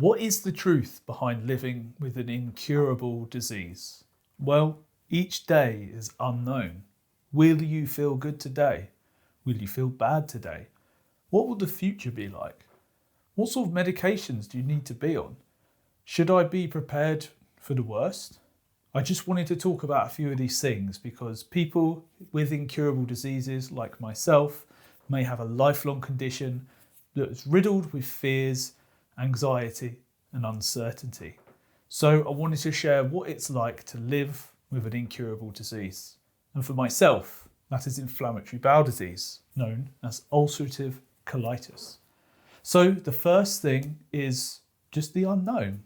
What is the truth behind living with an incurable disease? Well, each day is unknown. Will you feel good today? Will you feel bad today? What will the future be like? What sort of medications do you need to be on? Should I be prepared for the worst? I just wanted to talk about a few of these things because people with incurable diseases like myself may have a lifelong condition that is riddled with fears, anxiety and uncertainty. So I wanted to share what it's like to live with an incurable disease. And for myself, that is inflammatory bowel disease, known as ulcerative colitis. So the first thing is just the unknown.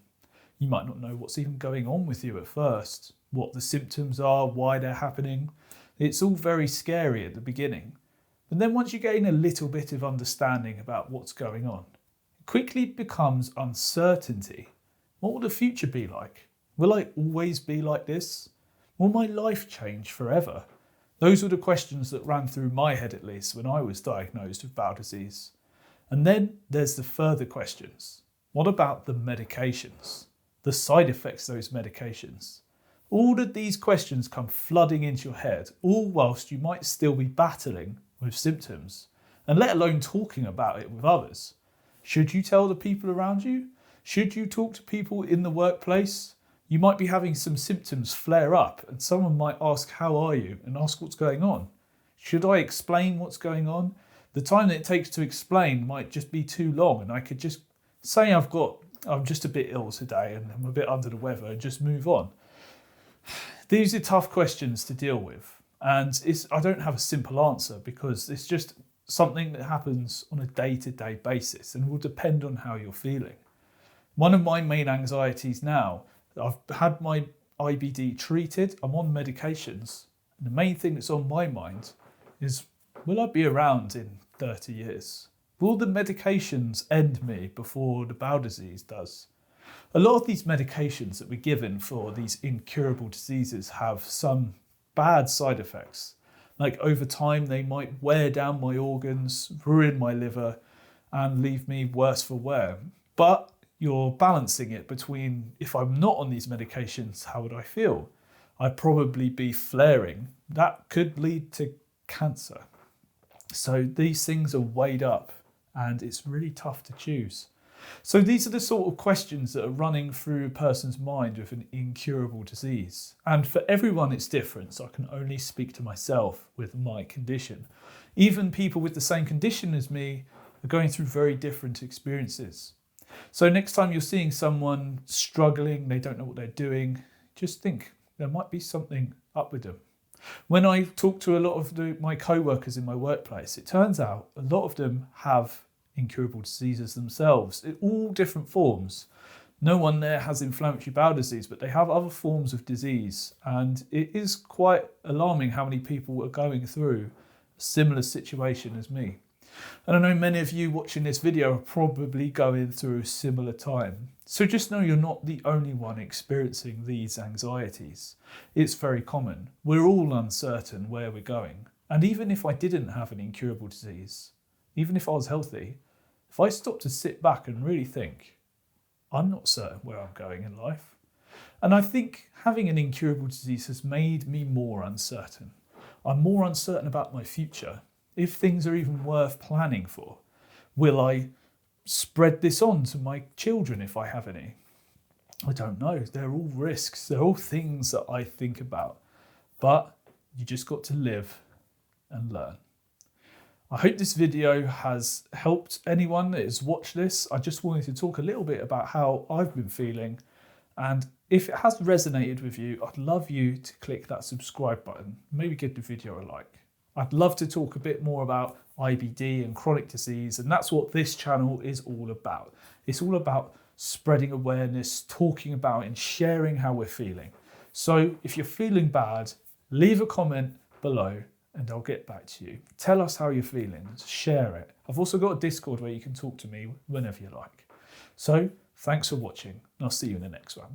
You might not know what's even going on with you at first, what the symptoms are, why they're happening. It's all very scary at the beginning. But then once you gain a little bit of understanding about what's going on, it quickly becomes uncertainty. What will the future be like? Will I always be like this? Will my life change forever? Those were the questions that ran through my head, at least, when I was diagnosed with bowel disease. And then there's the further questions. What about the medications? The side effects of those medications? All of these questions come flooding into your head, all whilst you might still be battling with symptoms, and let alone talking about it with others. Should you tell the people around you? Should you talk to people in the workplace? You might be having some symptoms flare up and someone might ask, how are you? And ask what's going on. Should I explain what's going on? The time that it takes to explain might just be too long, and I could just say I'm just a bit ill today and I'm a bit under the weather and just move on. These are tough questions to deal with. And I don't have a simple answer because it's just something that happens on a day-to-day basis and will depend on how you're feeling. One of my main anxieties now, I've had my IBD treated, I'm on medications. And the main thing that's on my mind is, will I be around in 30 years? Will the medications end me before the bowel disease does? A lot of these medications that we're given for these incurable diseases have some bad side effects. Like over time, they might wear down my organs, ruin my liver, and leave me worse for wear. But you're balancing it between, if I'm not on these medications, how would I feel? I'd probably be flaring. That could lead to cancer. So these things are weighed up and it's really tough to choose. So these are the sort of questions that are running through a person's mind with an incurable disease. And for everyone it's different, so I can only speak to myself with my condition. Even people with the same condition as me are going through very different experiences. So next time you're seeing someone struggling, they don't know what they're doing, just think there might be something up with them. When I talk to a lot of my co-workers in my workplace, it turns out a lot of them have incurable diseases themselves in all different forms. No one there has inflammatory bowel disease, but they have other forms of disease. And it is quite alarming how many people are going through a similar situation as me. And I know many of you watching this video are probably going through a similar time. So just know you're not the only one experiencing these anxieties. It's very common. We're all uncertain where we're going. And even if I didn't have an incurable disease, even if I was healthy, if I stopped to sit back and really think, I'm not certain where I'm going in life. And I think having an incurable disease has made me more uncertain. I'm more uncertain about my future, if things are even worth planning for. Will I spread this on to my children if I have any? I don't know. They're all risks. They're all things that I think about. But you just got to live and learn. I hope this video has helped anyone that has watched this. I just wanted to talk a little bit about how I've been feeling. And if it has resonated with you, I'd love you to click that subscribe button. Maybe give the video a like. I'd love to talk a bit more about IBD and chronic disease. And that's what this channel is all about. It's all about spreading awareness, talking about it and sharing how we're feeling. So if you're feeling bad, leave a comment below and I'll get back to you. Tell us how you're feeling, share it. I've also got a Discord where you can talk to me whenever you like. So thanks for watching and I'll see you in the next one.